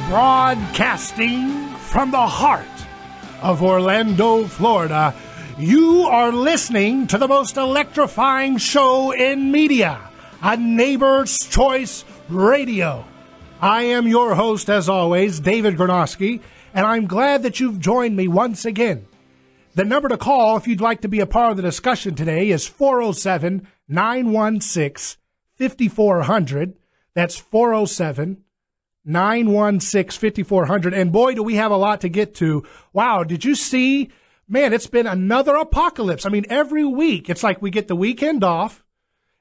Broadcasting from the heart of Orlando, Florida, you are listening to the most electrifying show in media, A Neighbor's Choice Radio. I am your host, as always, David Gornoski, and I'm glad that you've joined me once again. The number to call if you'd like to be a part of the discussion today is 407-916-5400. That's 407-916-5400. And boy, do we have a lot to get to. Wow, did you see? Man, it's been another apocalypse. I mean, every week, it's like we get the weekend off,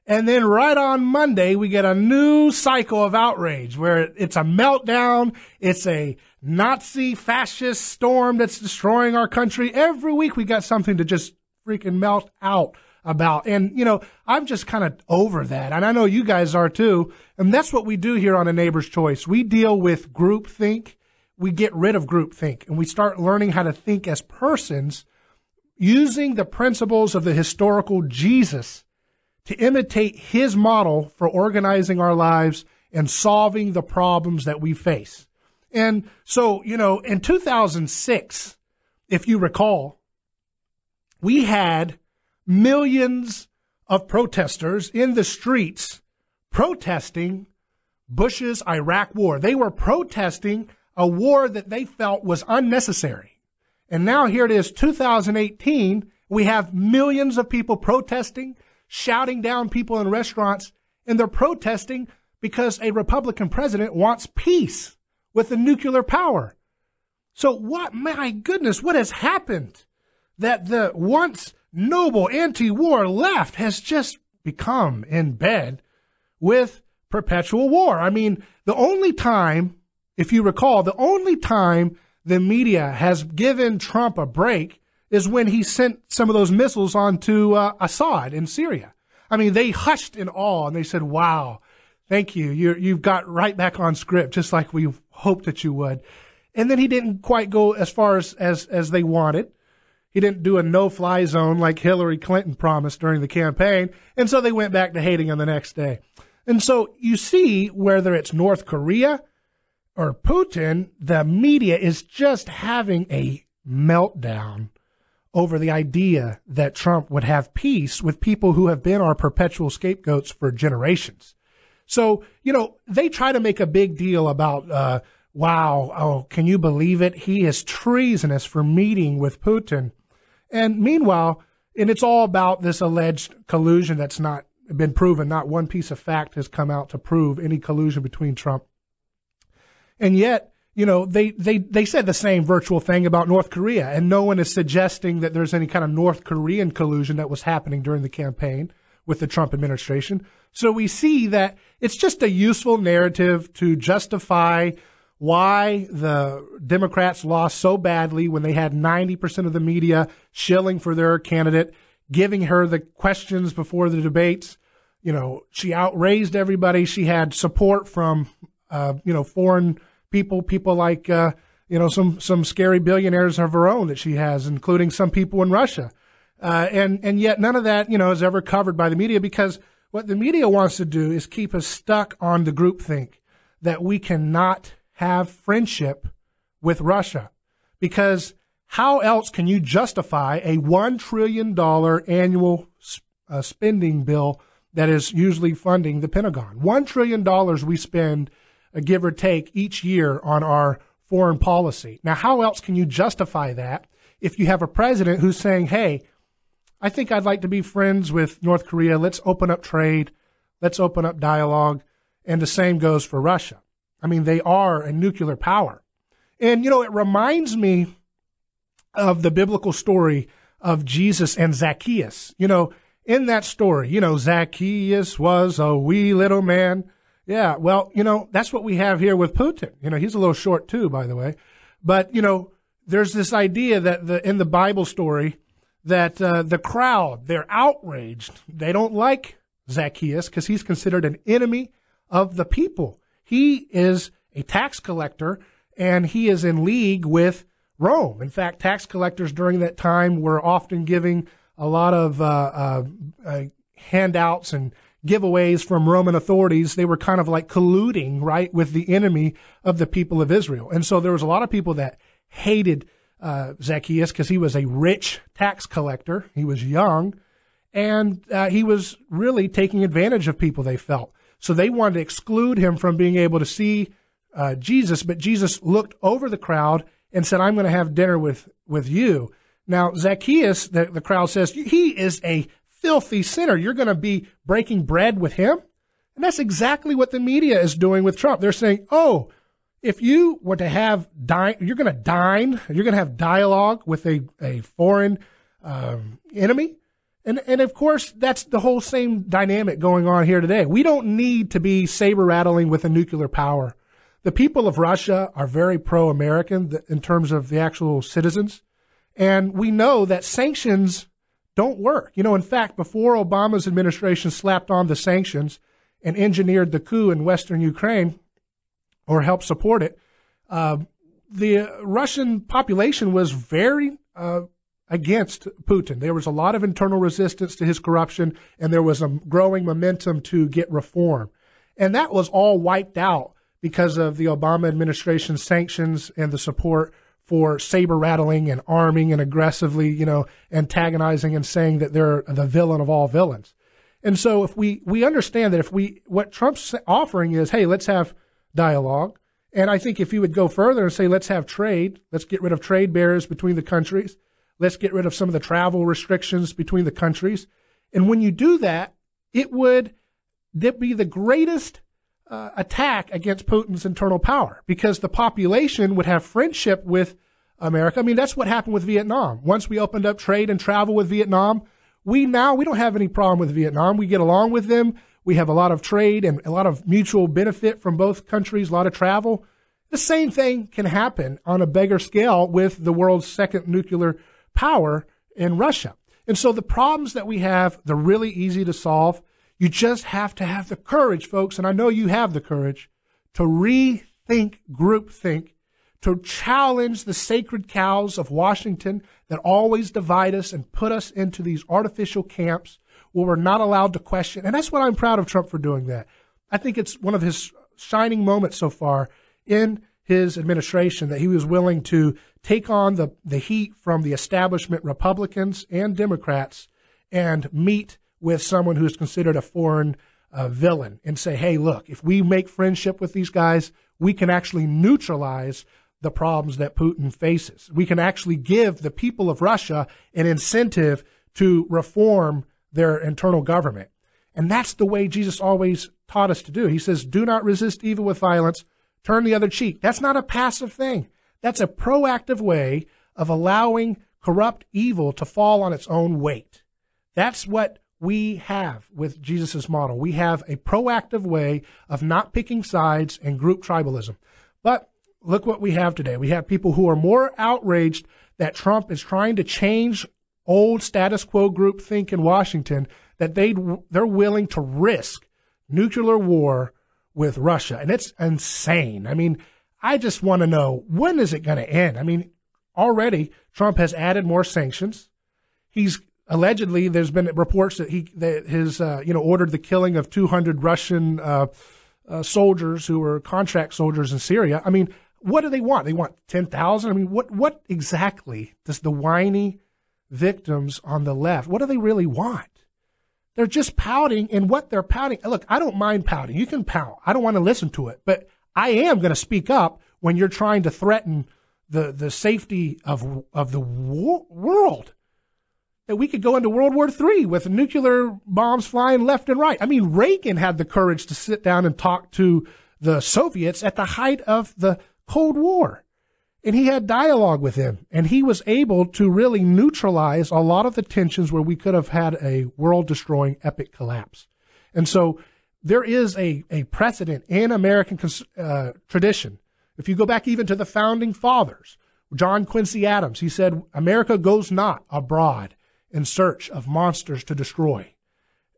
and then right on Monday, we get a new cycle of outrage where it's a meltdown. It's a Nazi fascist storm that's destroying our country. Every week, we got something to just freaking melt out about. And, you know, I'm just kind of over that. And I know you guys are too. And that's what we do here on A Neighbor's Choice. We deal with groupthink. We get rid of groupthink and we start learning how to think as persons using the principles of the historical Jesus to imitate his model for organizing our lives and solving the problems that we face. And so, you know, in 2006, if you recall, we had millions of protesters in the streets protesting Bush's Iraq war. They were protesting a war that they felt was unnecessary. And now here it is, 2018, we have millions of people protesting, shouting down people in restaurants, and they're protesting because a Republican president wants peace with the nuclear power. So what, my goodness, what has happened that the once noble anti-war left has just become in bed with perpetual war? I mean, the only time, if you recall, the only time the media has given Trump a break is when he sent some of those missiles onto Assad in Syria. I mean, they hushed in awe and they said, wow, thank you. You've got right back on script, just like we hoped that you would. And then he didn't quite go as far as they wanted. He didn't do a no-fly zone like Hillary Clinton promised during the campaign. And so they went back to hating him the next day. And so you see, whether it's North Korea or Putin, the media is just having a meltdown over the idea that Trump would have peace with people who have been our perpetual scapegoats for generations. So, you know, they try to make a big deal about, wow, oh, can you believe it? He is treasonous for meeting with Putin. And meanwhile, and it's all about this alleged collusion that's not been proven. Not one piece of fact has come out to prove any collusion between Trump. And yet, you know, they said the same virtual thing about North Korea, and no one is suggesting that there's any kind of North Korean collusion that was happening during the campaign with the Trump administration. So we see that it's just a useful narrative to justify why the Democrats lost so badly when they had 90% of the media shilling for their candidate, giving her the questions before the debates. You know, she outraised everybody. She had support from, foreign people like, some scary billionaires of her own that she has, including some people in Russia. And yet none of that, is ever covered by the media, because what the media wants to do is keep us stuck on the groupthink that we cannot have friendship with Russia, because how else can you justify a $1 trillion annual spending bill that is usually funding the Pentagon? $1 trillion we spend, give or take, each year on our foreign policy. Now, how else can you justify that if you have a president who's saying, hey, I think I'd like to be friends with North Korea. Let's open up trade. Let's open up dialogue. And the same goes for Russia. I mean, they are a nuclear power. And, it reminds me of the biblical story of Jesus and Zacchaeus. In that story, Zacchaeus was a wee little man. Yeah, well, that's what we have here with Putin. He's a little short too, by the way. But, there's this idea that in the Bible story that the crowd, they're outraged. They don't like Zacchaeus because he's considered an enemy of the people. He is a tax collector, and he is in league with Rome. In fact, tax collectors during that time were often giving a lot of handouts and giveaways from Roman authorities. They were kind of like colluding, right, with the enemy of the people of Israel. And so there was a lot of people that hated Zacchaeus because he was a rich tax collector. He was young, and he was really taking advantage of people, they felt. So they wanted to exclude him from being able to see Jesus, but Jesus looked over the crowd and said, I'm going to have dinner with you. Now, Zacchaeus, the crowd says, he is a filthy sinner. You're going to be breaking bread with him? And that's exactly what the media is doing with Trump. They're saying, oh, if you were to have you're going to have dialogue with a foreign enemy. And of course, that's the whole same dynamic going on here today. We don't need to be saber rattling with a nuclear power. The people of Russia are very pro-American in terms of the actual citizens. And we know that sanctions don't work. In fact, before Obama's administration slapped on the sanctions and engineered the coup in Western Ukraine, or helped support it, the Russian population was very against Putin. There was a lot of internal resistance to his corruption, and there was a growing momentum to get reform. And that was all wiped out because of the Obama administration's sanctions and the support for saber rattling and arming and aggressively, antagonizing and saying that they're the villain of all villains. And so if we understand that what Trump's offering is, hey, let's have dialogue. And I think if you would go further and say, let's have trade, let's get rid of trade barriers between the countries. Let's get rid of some of the travel restrictions between the countries. And when you do that, that'd be the greatest attack against Putin's internal power, because the population would have friendship with America. I mean, that's what happened with Vietnam. Once we opened up trade and travel with Vietnam, we don't have any problem with Vietnam. We get along with them. We have a lot of trade and a lot of mutual benefit from both countries, a lot of travel. The same thing can happen on a bigger scale with the world's second nuclear power in Russia. And so the problems that we have, they're really easy to solve. You just have to have the courage, folks, and I know you have the courage, to rethink groupthink, to challenge the sacred cows of Washington that always divide us and put us into these artificial camps where we're not allowed to question. And that's what I'm proud of Trump for doing that. I think it's one of his shining moments so far in his administration that he was willing to take on the heat from the establishment Republicans and Democrats and meet with someone who is considered a foreign villain and say, hey, look, if we make friendship with these guys, we can actually neutralize the problems that Putin faces. We can actually give the people of Russia an incentive to reform their internal government. And that's the way Jesus always taught us to do. He says, do not resist evil with violence, turn the other cheek. That's not a passive thing. That's a proactive way of allowing corrupt evil to fall on its own weight. That's what we have with Jesus' model. We have a proactive way of not picking sides and group tribalism. But look what we have today. We have people who are more outraged that Trump is trying to change old status quo groupthink in Washington, that they're willing to risk nuclear war with Russia. And it's insane. I mean, I just want to know, when is it going to end? I mean, already Trump has added more sanctions. He's allegedly, there's been reports that he ordered the killing of 200 Russian soldiers who were contract soldiers in Syria. I mean, what do they want? They want 10,000? I mean, what exactly does the whiny victims on the left, what do they really want? They're just pouting, and what they're pouting. Look, I don't mind pouting. You can pout. I don't want to listen to it, but I am going to speak up when you're trying to threaten the safety of the world. That we could go into World War III with nuclear bombs flying left and right. I mean, Reagan had the courage to sit down and talk to the Soviets at the height of the Cold War. And he had dialogue with them, and he was able to really neutralize a lot of the tensions where we could have had a world-destroying epic collapse. And so there is a precedent in American tradition. If you go back even to the founding fathers, John Quincy Adams, he said, America goes not abroad in search of monsters to destroy.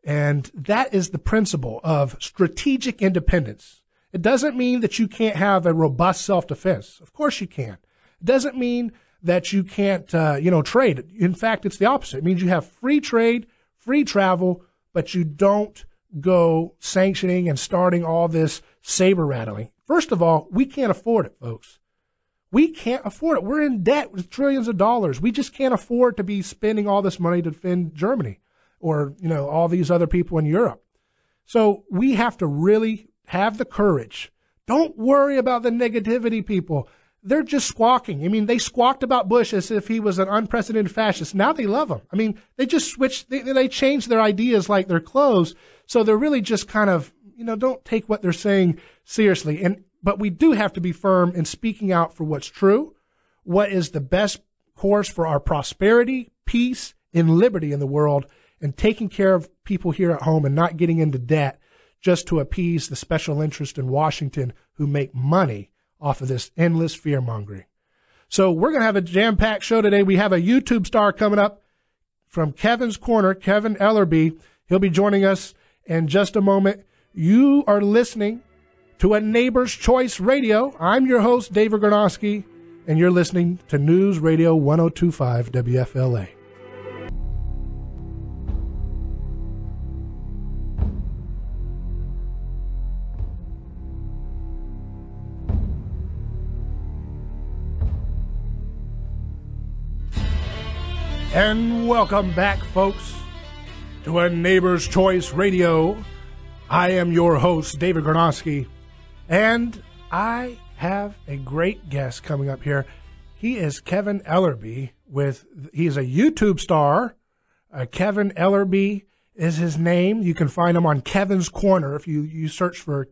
And that is the principle of strategic independence. It doesn't mean that you can't have a robust self-defense. Of course you can. It doesn't mean that you can't, trade. In fact, it's the opposite. It means you have free trade, free travel, but you don't go sanctioning and starting all this saber rattling. First of all, we can't afford it, folks. We can't afford it. We're in debt with trillions of dollars. We just can't afford to be spending all this money to defend Germany or, all these other people in Europe. So we have to really have the courage. Don't worry about the negativity, people. They're just squawking. I mean, they squawked about Bush as if he was an unprecedented fascist. Now they love him. I mean, they just switched. They changed their ideas like their clothes. So they're really just kind of, don't take what they're saying seriously. But we do have to be firm in speaking out for what's true, what is the best course for our prosperity, peace, and liberty in the world, and taking care of people here at home and not getting into debt just to appease the special interest in Washington who make money off of this endless fear-mongering. So we're going to have a jam-packed show today. We have a YouTube star coming up from Kevin's Corner, Kevin Ellerbe. He'll be joining us in just a moment. You are listening to A Neighbor's Choice Radio. I'm your host, David Gornoski, and you're listening to News Radio 102.5 WFLA. And welcome back, folks, to A Neighbor's Choice Radio. I am your host, David Gornoski, and I have a great guest coming up here. He is Kevin Ellerbe. He is a YouTube star. Kevin Ellerbe is his name. You can find him on Kevin's Corner if you search for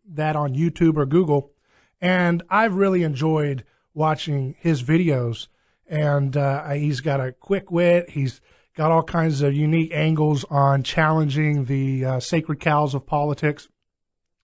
that on YouTube or Google. And I've really enjoyed watching his videos. And he's got a quick wit. He's got all kinds of unique angles on challenging the sacred cows of politics.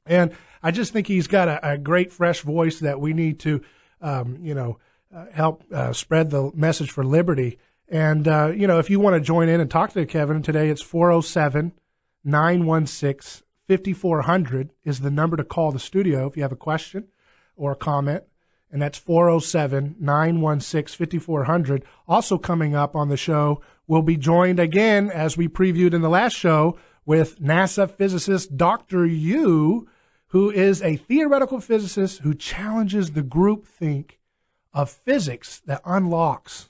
And I just think he's got a great, fresh voice that we need to, help spread the message for liberty. And, if you want to join in and talk to Kevin today, it's 407-916-5400 is the number to call the studio if you have a question or a comment. And that's 407-916-5400. Also coming up on the show, we'll be joined again, as we previewed in the last show, with NASA physicist Dr. Yu, who is a theoretical physicist who challenges the groupthink of physics that unlocks,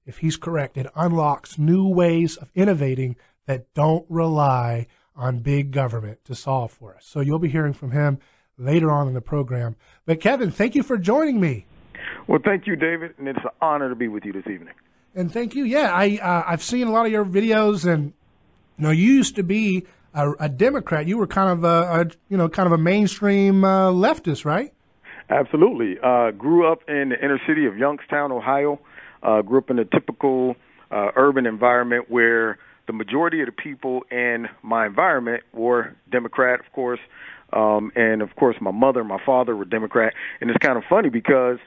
if he's correct, it unlocks new ways of innovating that don't rely on big government to solve for us. So you'll be hearing from him later on in the program. But Kevin, thank you for joining me. Well, thank you, David, and it's an honor to be with you this evening. And thank you. Yeah, I've seen a lot of your videos, and you used to be a Democrat. You were kind of a mainstream leftist, right? Absolutely. Grew up in the inner city of Youngstown, Ohio. Grew up in a typical urban environment where the majority of the people in my environment were Democrat, of course. And, of course, my mother and my father were Democrat. And it's kind of funny because,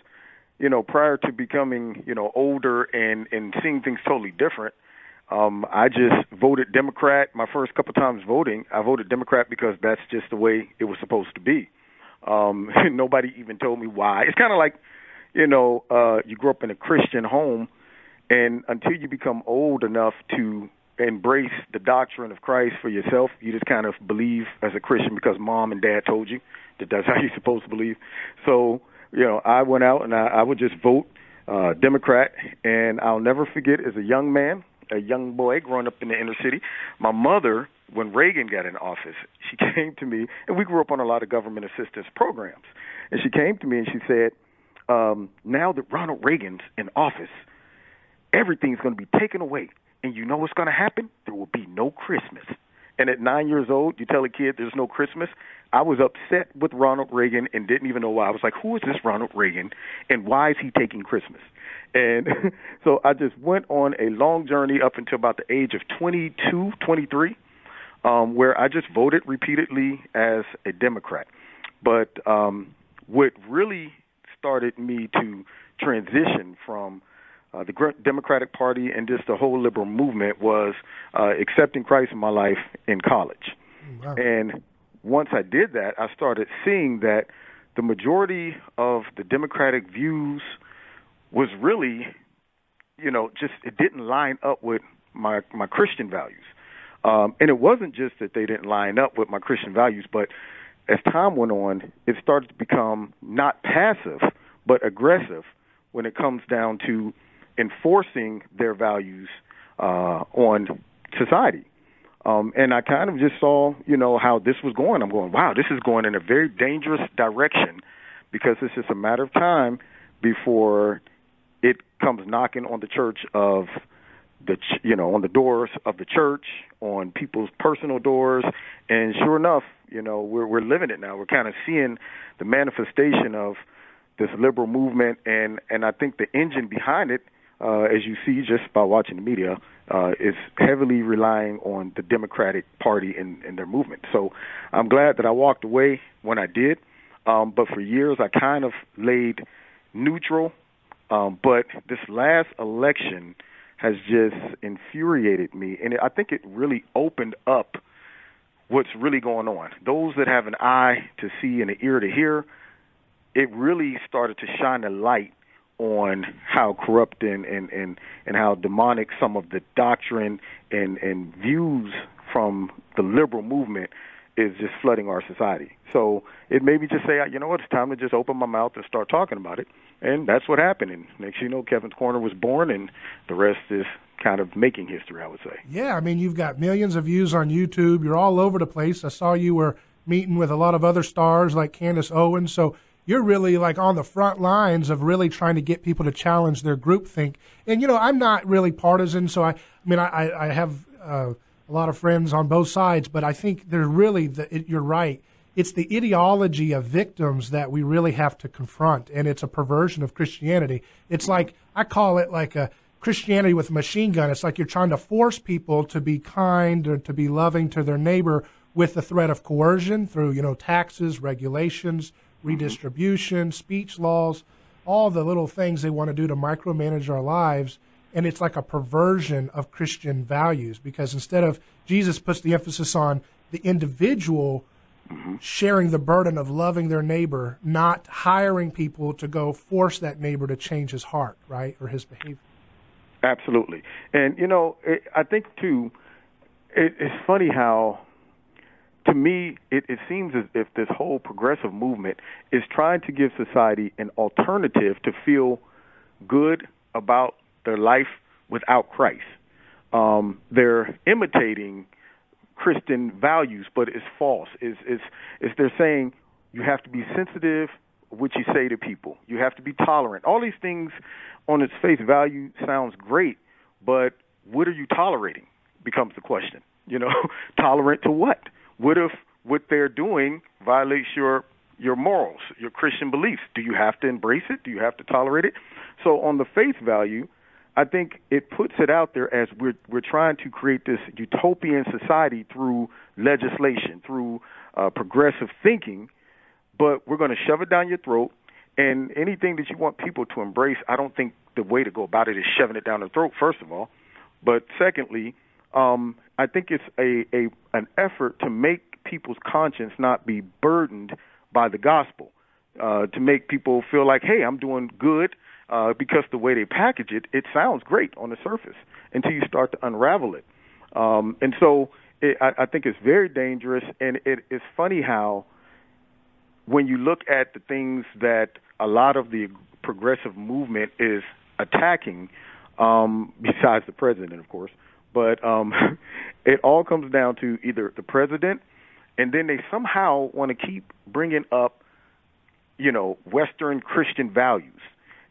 prior to becoming, older and seeing things totally different, I just voted Democrat. My first couple times voting, I voted Democrat because that's just the way it was supposed to be. Nobody even told me why. It's kind of like, you grew up in a Christian home, and until you become old enough to embrace the doctrine of Christ for yourself, you just kind of believe as a Christian because mom and dad told you that that's how you're supposed to believe. So, I went out and I would just vote Democrat, and I'll never forget, as a young man, a young boy growing up in the inner city, my mother, when Reagan got in office, she came to me, and we grew up on a lot of government assistance programs, and she came to me and she said, now that Ronald Reagan's in office, everything's going to be taken away. And you know what's going to happen? There will be no Christmas. And at 9 years old, you tell a kid there's no Christmas. I was upset with Ronald Reagan and didn't even know why. I was like, who is this Ronald Reagan, and why is he taking Christmas? And so I just went on a long journey up until about the age of 22, 23, where I just voted repeatedly as a Democrat. But what really started me to transition from the Democratic Party and just the whole liberal movement was accepting Christ in my life in college. Wow. And once I did that, I started seeing that the majority of the Democratic views was really, just it didn't line up with my Christian values. And it wasn't just that they didn't line up with my Christian values, but as time went on, it started to become not passive, but aggressive when it comes down to enforcing their values on society. And I kind of just saw, how this was going. I'm going, wow, this is going in a very dangerous direction, because it's just a matter of time before it comes knocking on the church of on the doors of the church, on people's personal doors. And sure enough, we're living it now. We're kind of seeing the manifestation of this liberal movement, and I think the engine behind it, as you see just by watching the media, is heavily relying on the Democratic Party and their movement. So I'm glad that I walked away when I did, but for years I kind of laid neutral, but this last election has just infuriated me, and I think it really opened up what's really going on. Those that have an eye to see and an ear to hear, it really started to shine a light on how corrupt and how demonic some of the doctrine and views from the liberal movement is just flooding our society. So it made me just say, you know what, it's time to just open my mouth and start talking about it. And that's what happened. And next you know, Kevin's Corner was born, and the rest is kind of making history, I would say. Yeah, I mean, you've got millions of views on YouTube. You're all over the place. I saw you were meeting with a lot of other stars like Candace Owens. So you're really like on the front lines of really trying to get people to challenge their groupthink. And, I'm not really partisan, so I have a lot of friends on both sides, but I think there's really, you're right, it's the ideology of victims that we really have to confront, and it's a perversion of Christianity. It's like, I call it like a Christianity with a machine gun. It's like you're trying to force people to be kind or to be loving to their neighbor with the threat of coercion through, taxes, regulations, redistribution, speech laws, all the little things they want to do to micromanage our lives. And it's like a perversion of Christian values, because instead of, Jesus puts the emphasis on the individual sharing the burden of loving their neighbor, not hiring people to go force that neighbor to change his heart, right, or his behavior. Absolutely. And, I think, too, it's funny how, to me, it seems as if this whole progressive movement is trying to give society an alternative to feel good about their life without Christ. They're imitating Christian values, but it's false. It's they're saying you have to be sensitive what you say to people. You have to be tolerant. All these things on its face value sounds great, but what are you tolerating becomes the question. Tolerant to what? What if what they're doing violates your morals, your Christian beliefs? Do you have to embrace it? Do you have to tolerate it? So on the faith value, I think it puts it out there as we're trying to create this utopian society through legislation, through progressive thinking, but we're going to shove it down your throat. And anything that you want people to embrace, I don't think the way to go about it is shoving it down their throat, first of all. But secondly, I think it's an effort to make people's conscience not be burdened by the gospel, to make people feel like, hey, I'm doing good, because the way they package it, it sounds great on the surface until you start to unravel it. And so I think it's very dangerous, and it's funny how when you look at the things that a lot of the progressive movement is attacking, besides the president, of course, but it all comes down to either the president, and then they somehow want to keep bringing up, Western Christian values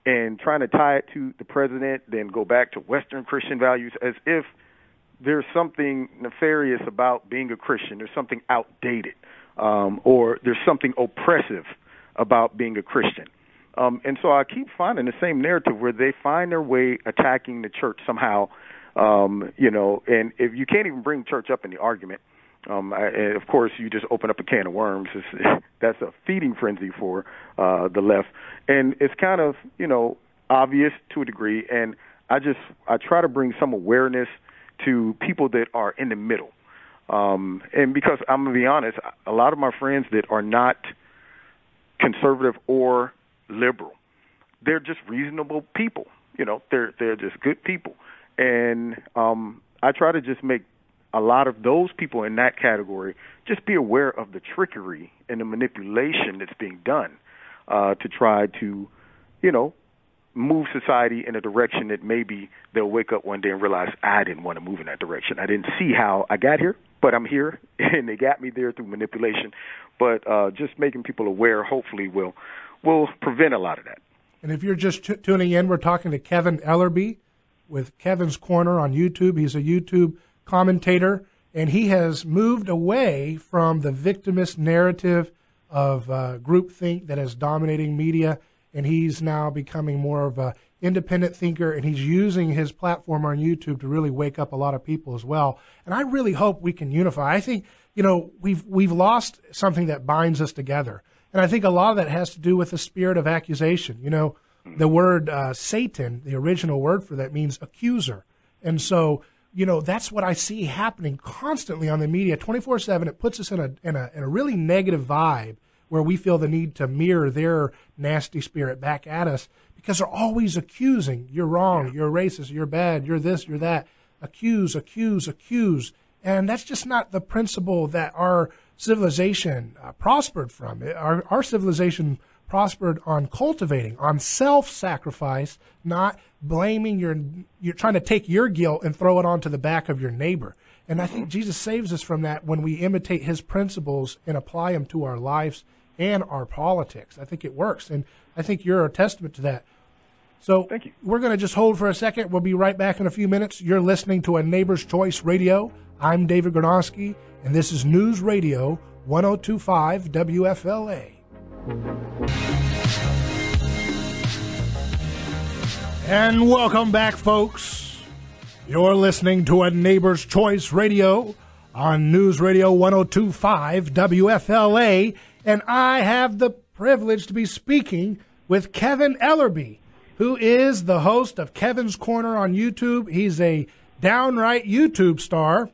and trying to tie it to the president, then go back to Western Christian values as if there's something nefarious about being a Christian. There's something outdated, or there's something oppressive about being a Christian. And so I keep finding the same narrative where they find their way attacking the church somehow, and if you can't even bring church up in the argument, and of course, you just open up a can of worms. That's a feeding frenzy for the left. And it's kind of, obvious to a degree. And I try to bring some awareness to people that are in the middle. And because I'm going to be honest, a lot of my friends that are not conservative or liberal, they're just reasonable people. They're just good people. And I try to just make a lot of those people in that category just be aware of the trickery and the manipulation that's being done to try to, move society in a direction that maybe they'll wake up one day and realize I didn't want to move in that direction. I didn't see how I got here, but I'm here, and they got me there through manipulation. But just making people aware, hopefully, will prevent a lot of that. And if you're just tuning in, we're talking to Kevin Ellerbe with Kevin's Corner on YouTube. He's a YouTube commentator, and he has moved away from the victimist narrative of groupthink that is dominating media, and he's now becoming more of an independent thinker, and he's using his platform on YouTube to really wake up a lot of people as well. And I really hope we can unify. I think, we've lost something that binds us together. And I think a lot of that has to do with the spirit of accusation. The word Satan, the original word for that, means accuser. And so, that's what I see happening constantly on the media, 24/7. It puts us in a really negative vibe where we feel the need to mirror their nasty spirit back at us because they're always accusing. You're wrong. You're racist. You're bad. You're this. You're that. Accuse, accuse, accuse. And that's just not the principle that our civilization prospered from. Our civilization prospered on cultivating, on self-sacrifice, not blaming you're trying to take your guilt and throw it onto the back of your neighbor. And I think Jesus saves us from that when we imitate his principles and apply them to our lives and our politics. I think it works, and I think you're a testament to that. So thank you. We're going to just hold for a second. We'll be right back in a few minutes. You're listening to A Neighbor's Choice Radio. I'm David Gornoski, and this is News Radio 102.5 WFLA. And welcome back, folks. You're listening to A Neighbor's Choice Radio on News Radio 102.5 WFLA, and I have the privilege to be speaking with Kevin Ellerbe, who is the host of Kevin's Corner on YouTube. He's a downright YouTube star,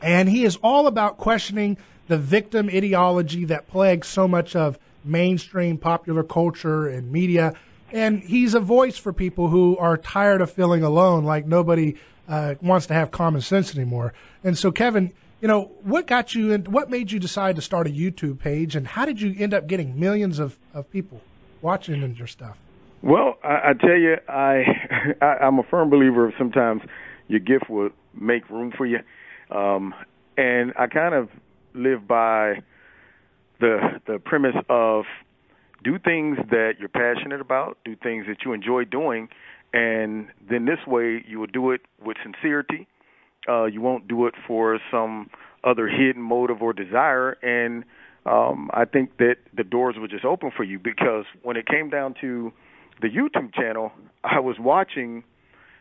and he is all about questioning the victim ideology that plagues so much of mainstream popular culture and media. And he's a voice for people who are tired of feeling alone, like nobody wants to have common sense anymore. And so, Kevin, what got you in, what made you decide to start a YouTube page, and how did you end up getting millions of people watching your stuff? Well, I tell you, I'm a firm believer of sometimes your gift will make room for you. And I kind of live by the premise of do things that you're passionate about, do things that you enjoy doing, and then this way you will do it with sincerity. You won't do it for some other hidden motive or desire, and I think that the doors were just open for you, because when it came down to the YouTube channel, I was watching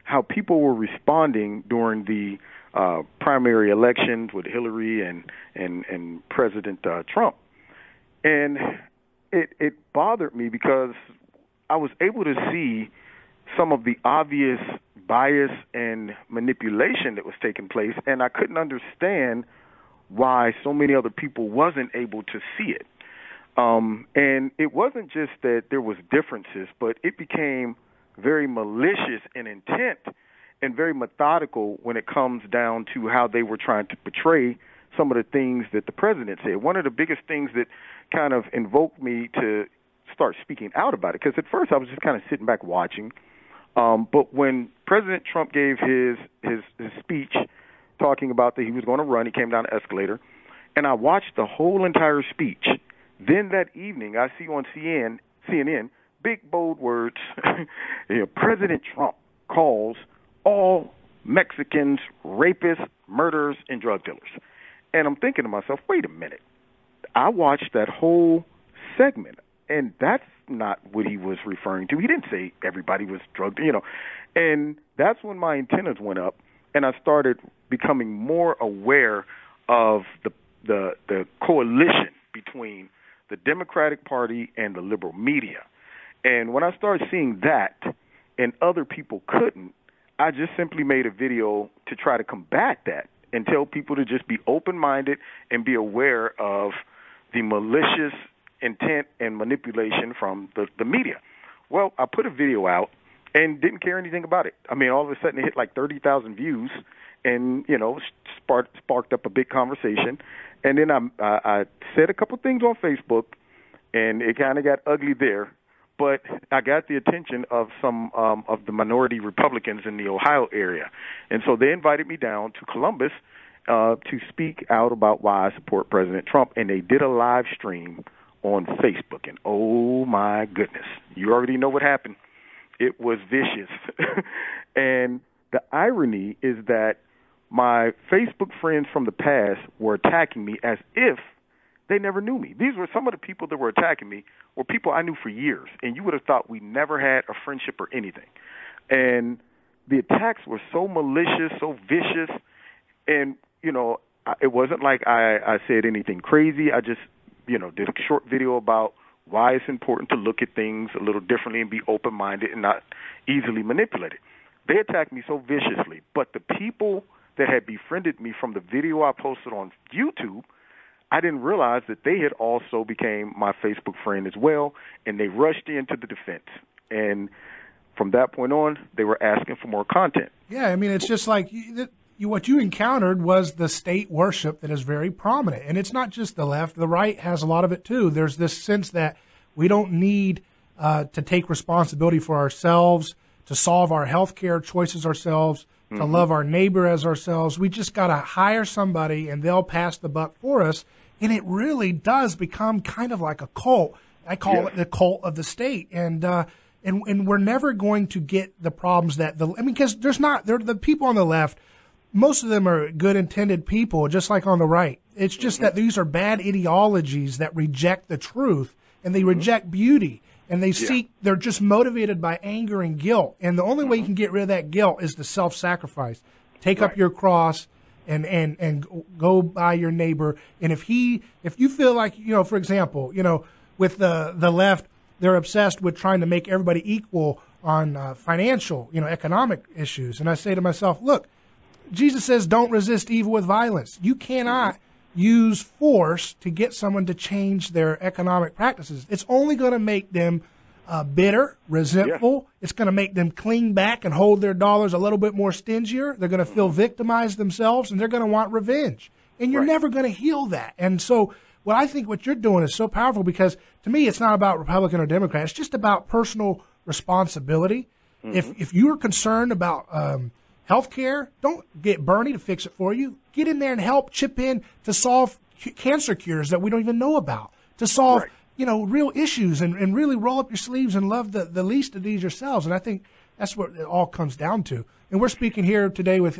how people were responding during the primary elections with Hillary and President Trump. And it bothered me because I was able to see some of the obvious bias and manipulation that was taking place, and I couldn't understand why so many other people wasn't able to see it. And it wasn't just that there was differences, but it became very malicious in intent and very methodical when it comes down to how they were trying to portray some of the things that the president said. One of the biggest things that kind of invoked me to start speaking out about it, because at first I was just kind of sitting back watching, but when President Trump gave his speech talking about that he was going to run, he came down the escalator, and I watched the whole entire speech. Then that evening, I see on CNN, big bold words, President Trump calls all Mexicans rapists, murderers, and drug dealers. And I'm thinking to myself, wait a minute. I watched that whole segment, and that's not what he was referring to. He didn't say everybody was drugged, And that's when my antennas went up, and I started becoming more aware of the coalition between the Democratic Party and the liberal media. And when I started seeing that and other people couldn't, I just simply made a video to try to combat that and tell people to just be open-minded and be aware of the malicious intent and manipulation from the media. Well, I put a video out and didn't care anything about it. I mean, all of a sudden it hit like 30,000 views and, sparked up a big conversation. And then I said a couple things on Facebook, and it kind of got ugly there. But I got the attention of some of the minority Republicans in the Ohio area. And so they invited me down to Columbus to speak out about why I support President Trump. And they did a live stream on Facebook. And, oh, my goodness, you already know what happened. It was vicious. And the irony is that my Facebook friends from the past were attacking me as if they never knew me. These were some of the people that were attacking me were people I knew for years, and you would have thought we never had a friendship or anything. And the attacks were so malicious, so vicious, and, you know, it wasn't like I said anything crazy. I just, you know, did a short video about why it's important to look at things a little differently and be open-minded and not easily manipulated. They attacked me so viciously, but the people that had befriended me from the video I posted on YouTube, I didn't realize that they had also became my Facebook friend as well, and they rushed into the defense. And from that point on, they were asking for more content. Yeah, I mean, it's just like what you encountered was the state worship that is very prominent. And it's not just the left. The right has a lot of it, too. There's this sense that we don't need to take responsibility for ourselves, to solve our health care choices ourselves, to love our neighbor as ourselves. We just got to hire somebody, and they'll pass the buck for us. And it really does become kind of like a cult. I call it the cult of the state. And we're never going to get the problems that because the people on the left, most of them are good intended people, just like on the right. It's just that these are bad ideologies that reject the truth, and they reject beauty, and they're just motivated by anger and guilt. And the only way you can get rid of that guilt is to self-sacrifice. Take up your cross and go by your neighbor. And if you feel like, for example, with the left, they're obsessed with trying to make everybody equal on financial, economic issues. And I say to myself, look, Jesus says, don't resist evil with violence. You cannot use force to get someone to change their economic practices. It's only going to make them bitter, resentful. Yeah. It's going to make them cling back and hold their dollars a little bit more stingier. They're going to feel victimized themselves, and they're going to want revenge. And you're never going to heal that. And so I think what you're doing is so powerful, because to me it's not about Republican or Democrat. It's just about personal responsibility. If you're concerned about health care, don't get Bernie to fix it for you. Get in there and help chip in to solve cancer cures that we don't even know about, to solve real issues, and really roll up your sleeves and love the least of these yourselves. And I think that's what it all comes down to. And we're speaking here today with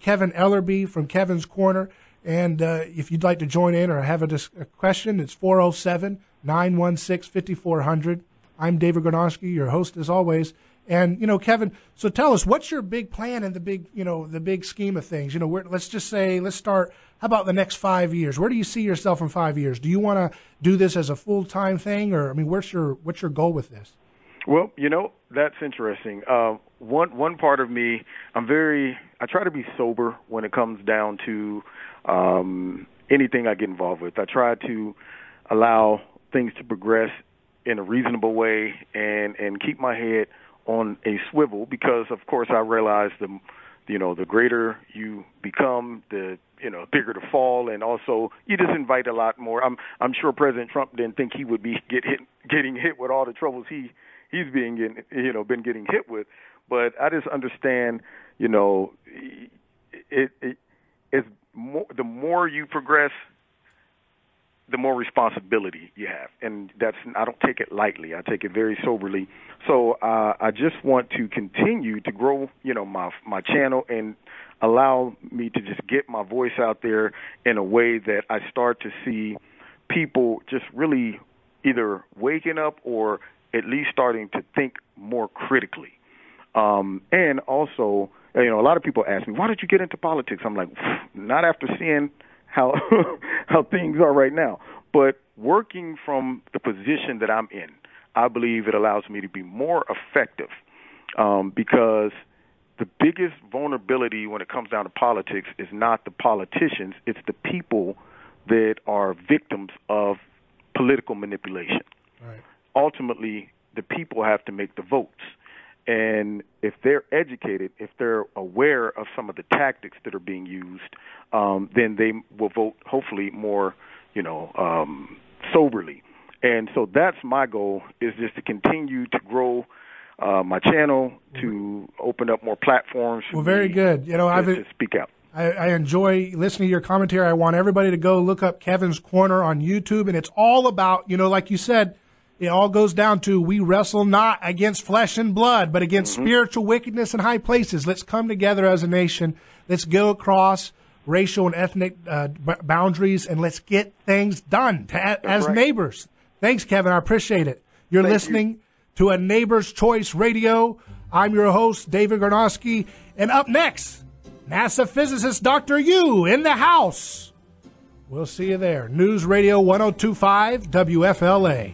Kevin Ellerbe from Kevin's Corner. And if you'd like to join in or have a question, it's 407-916-5400. I'm David Gornoski, your host as always. And, Kevin, so tell us, what's your big plan in the big scheme of things? Let's start, how about the next 5 years? Where do you see yourself in 5 years? Do you want to do this as a full-time thing, or, what's your goal with this? Well, that's interesting. One part of me, I try to be sober when it comes down to anything I get involved with. I try to allow things to progress in a reasonable way and keep my head on a swivel, because of course I realize the greater you become, the bigger the fall, and also you just invite a lot more. I'm sure President Trump didn't think he would be getting hit with all the troubles he's been getting hit with, but I just understand it's more, the more you progress, the more responsibility you have. And I don't take it lightly. I take it very soberly. So I just want to continue to grow, my channel, and allow me to just get my voice out there in a way that I start to see people just really either waking up or at least starting to think more critically. And also, a lot of people ask me, why did you get into politics? I'm like, not after seeing how things are right now. But working from the position that I'm in, I believe it allows me to be more effective, because the biggest vulnerability when it comes down to politics is not the politicians, it's the people that are victims of political manipulation. Right. Ultimately, the people have to make the votes. And if they're educated, if they're aware of some of the tactics that are being used, then they will vote hopefully more, soberly. And so that's my goal, is just to continue to grow my channel, to open up more platforms. Well, very good. To speak out. I enjoy listening to your commentary. I want everybody to go look up Kevin's Corner on YouTube, and it's all about, like you said, it all goes down to, we wrestle not against flesh and blood, but against spiritual wickedness in high places. Let's come together as a nation. Let's go across racial and ethnic boundaries, and let's get things done as neighbors. Thanks, Kevin. I appreciate it. You're listening to A Neighbor's Choice Radio. I'm your host, David Gornoski. And up next, NASA physicist Dr. Yu in the house. We'll see you there. News Radio 102.5 WFLA.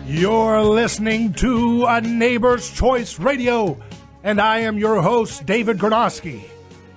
You're listening to A Neighbor's Choice Radio, and I am your host, David Gornoski.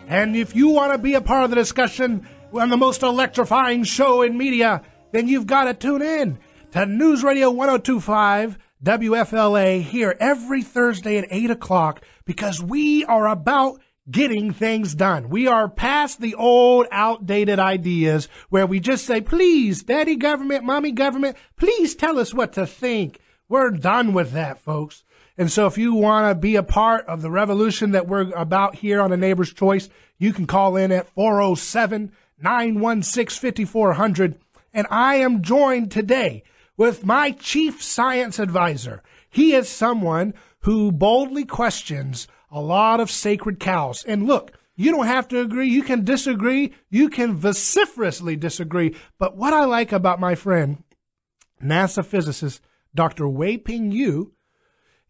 And if you want to be a part of the discussion on the most electrifying show in media, then you've got to tune in to News Radio 102.5 WFLA here every Thursday at 8 o'clock, because we are about getting things done. We are past the old, outdated ideas where we just say, please, daddy government, mommy government, please tell us what to think. We're done with that, folks. And so if you want to be a part of the revolution that we're about here on A Neighbor's Choice, you can call in at 407-916-5400. And I am joined today with my chief science advisor. He is someone who boldly questions a lot of sacred cows. And look, you don't have to agree. You can disagree. You can vociferously disagree. But what I like about my friend, NASA physicist Dr. Weiping Yu,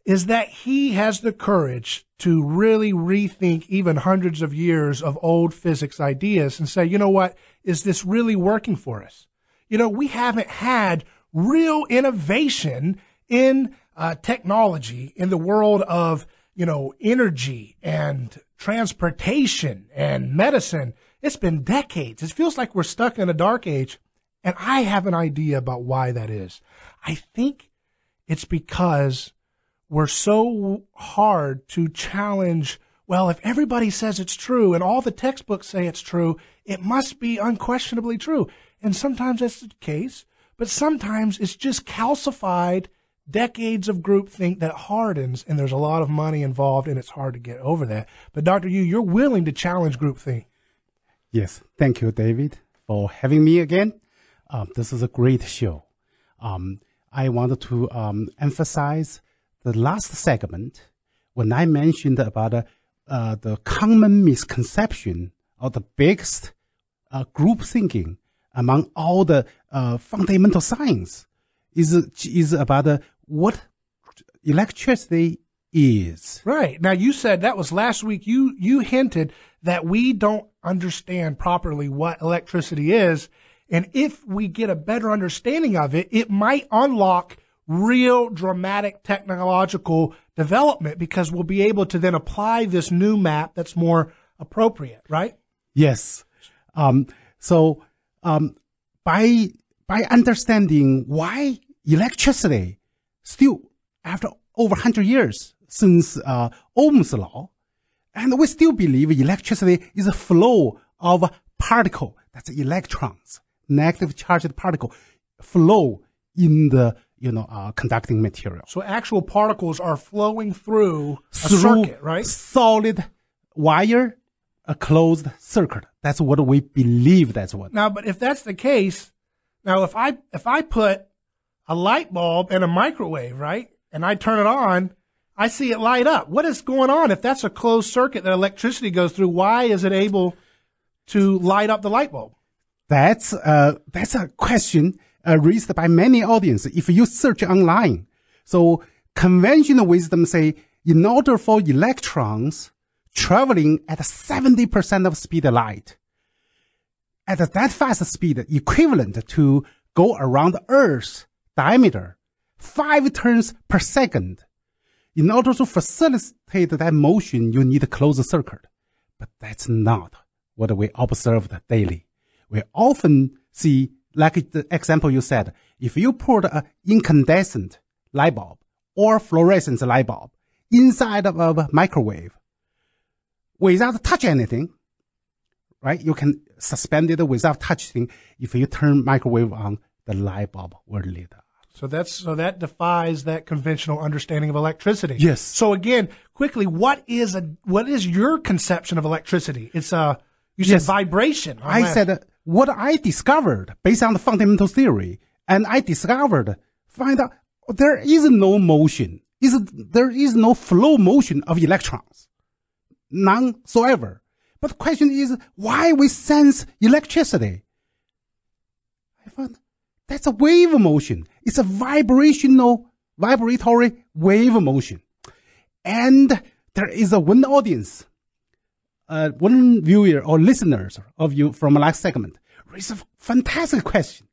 is that he has the courage to really rethink even hundreds of years of old physics ideas and say, you know what, is this really working for us? We haven't had real innovation in technology in the world of energy and transportation and medicine. It's been decades. It feels like we're stuck in a dark age. And I have an idea about why that is. I think it's because we're so hard to challenge. Well, if everybody says it's true and all the textbooks say it's true, it must be unquestionably true. And sometimes that's the case, but sometimes it's just calcified decades of groupthink that hardens, and there's a lot of money involved, and it's hard to get over that. But Dr. Yu, you're willing to challenge groupthink. Yes. Thank you, David, for having me again. This is a great show. I wanted to emphasize the last segment when I mentioned about the common misconception of the biggest group thinking among all the fundamental science is about what electricity is. Right. Now, you said that was last week. You hinted that we don't understand properly what electricity is. And if we get a better understanding of it, it might unlock real dramatic technological development, because we'll be able to then apply this new map that's more appropriate, right? Yes. So by understanding why electricity still, after over 100 years since Ohm's law, and we still believe electricity is a flow of particle, that's electrons, negative charged particle, flow in the conducting material. So actual particles are flowing through a circuit, right? Solid wire, a closed circuit. That's what we believe. That's what. Now, but if that's the case, now if I put a light bulb in a microwave, right, and I turn it on, I see it light up. What is going on? If that's a closed circuit that electricity goes through, why is it able to light up the light bulb? That's a question raised by many audiences if you search online. So conventional wisdom say, in order for electrons traveling at 70% of speed of light, at that fast speed, equivalent to go around Earth's diameter 5 turns per second. In order to facilitate that motion, you need a closed circuit. But that's not what we observe daily. We often see like the example you said, if you put an incandescent light bulb or fluorescent light bulb inside of a microwave without touch anything, right? You can suspend it without touching. If you turn microwave on, the light bulb will lit up. So that defies that conventional understanding of electricity. Yes. So again, quickly, what is your conception of electricity? It's you said Yes. vibration. I said what I discovered based on the fundamental theory, and I find out there is no motion. There is no flow motion of electrons. None so ever. But the question is why we sense electricity. I found that's a wave motion. It's a vibratory wave motion. And there is one audience, one viewer or listeners of you from last segment raised a fantastic question.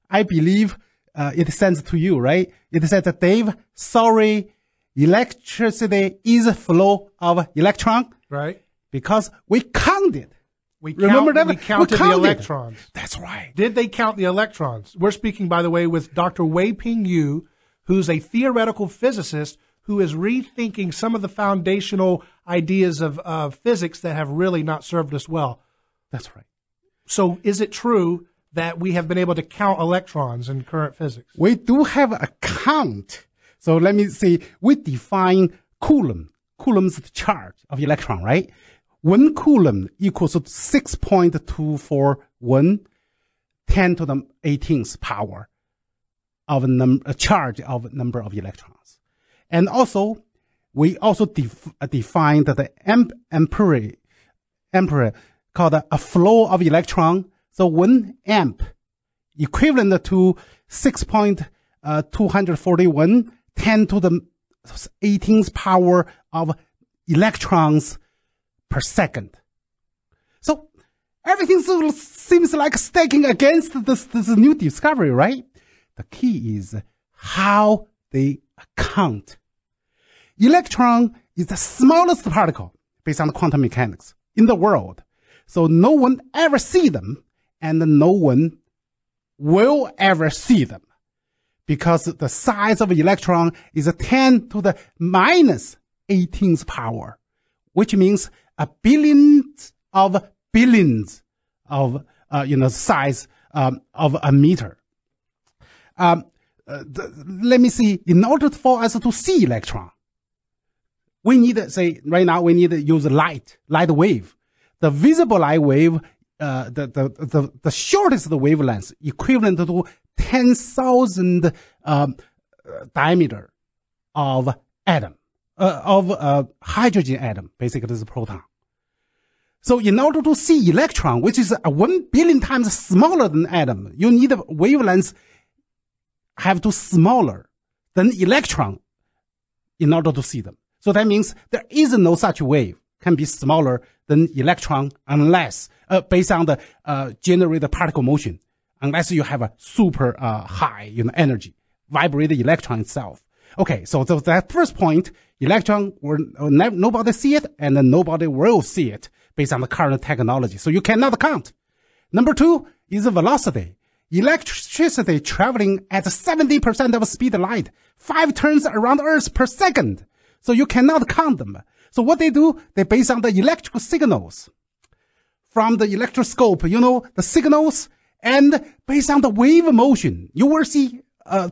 I believe it sends to you, right? It says that, Dave, sorry, electricity is a flow of electron. Right. Because we counted. Remember that? We counted the electrons. That's right. Did they count the electrons? We're speaking, by the way, with Dr. Weiping Yu, who's a theoretical physicist who is rethinking some of the foundational ideas of physics that have really not served us well. That's right. So is it true that we have been able to count electrons in current physics? We do have a count. So let me see. We define Coulomb. Coulomb's the charge of electron, right? 1 coulomb equals to 6.241 10 to the 18th power of a charge of number of electrons. And also, we also defined the ampere called a flow of electron. So 1 amp equivalent to 6.241 10 to the 18th power of electrons per second. So everything seems like stacking against this new discovery, right? The key is how they account. Electron is the smallest particle based on quantum mechanics in the world. So no one ever see them, and no one will ever see them, because the size of an electron is 10 to the minus 18th power, which means a billions of size of a meter. Let me see. In order for us to see electron, we need, say, right now we need to use light wave. The visible light wave, the shortest wavelength equivalent to 10,000 diameter of atom, of hydrogen atom, basically is a proton. So in order to see electron, which is 1 billion times smaller than atom, you need a wavelength have to smaller than electron in order to see them. So that means there is no such wave can be smaller than electron unless, based on the generated particle motion, unless you have a super high energy, vibrated electron itself. Okay, so that first point, electron nobody see it, and then nobody will see it based on the current technology. So you cannot count. Number 2 is the velocity. Electricity traveling at 70% of speed of light, 5 turns around Earth per second. So you cannot count them. So what they do, they base on the electrical signals from the electroscope, the signals, and based on the wave motion, you will see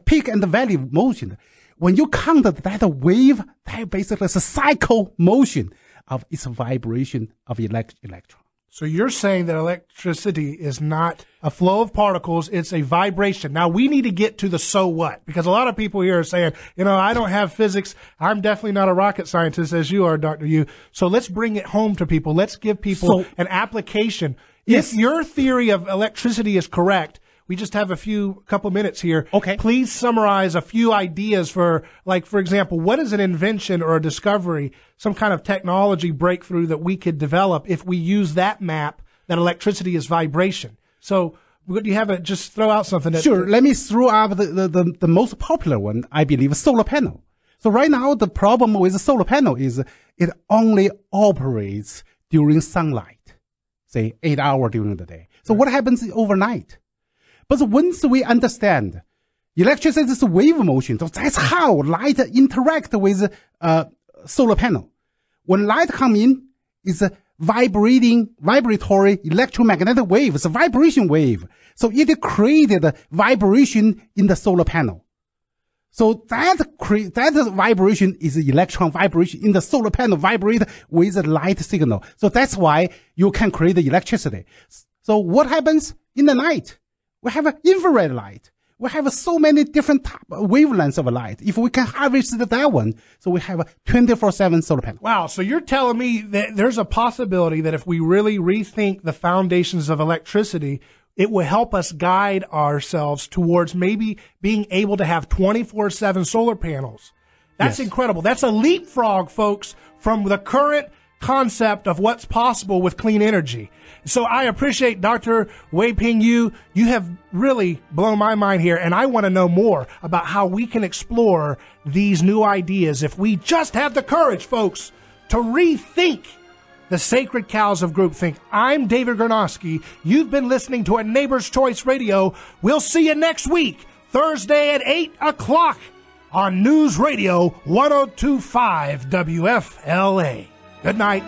peak and valley motion. When you count that wave, that basically is a cycle motion of its vibration of electron. So you're saying that electricity is not a flow of particles, it's a vibration. Now we need to get to the so what, because a lot of people here are saying, I don't have physics. I'm definitely not a rocket scientist as you are, Dr. Yu. So let's bring it home to people. Let's give people an application. Yes. If your theory of electricity is correct, we just have a couple minutes here. Okay. Please summarize a few ideas for example, what is an invention or a discovery, some kind of technology breakthrough that we could develop if we use that map that electricity is vibration? So do you have just throw out something? Sure. Let me throw out the most popular one, I believe, solar panel. So right now, the problem with the solar panel is it only operates during sunlight, say 8 hours during the day. So what happens overnight? But once we understand electricity is a wave motion, so that's how light interact with solar panel. When light come in, it's a vibratory electromagnetic wave. It's a vibration wave. So it created a vibration in the solar panel. So that vibration is electron vibration in the solar panel, vibrate with a light signal. So that's why you can create the electricity. So what happens in the night? We have infrared light. We have so many different wavelengths of light. If we can harvest that one, so we have a 24/7 solar panel. Wow. So you're telling me that there's a possibility that if we really rethink the foundations of electricity, it will help us guide ourselves towards maybe being able to have 24/7 solar panels. That's incredible. That's a leapfrog, folks, from the current concept of what's possible with clean energy. So I appreciate Dr. Weiping Yu. You have really blown my mind here, and I want to know more about how we can explore these new ideas if we just have the courage, folks, to rethink the sacred cows of groupthink. I'm David Gornoski. You've been listening to A Neighbor's Choice Radio. We'll see you next week, Thursday at 8 o'clock on News Radio 102.5 WFLA. Good night.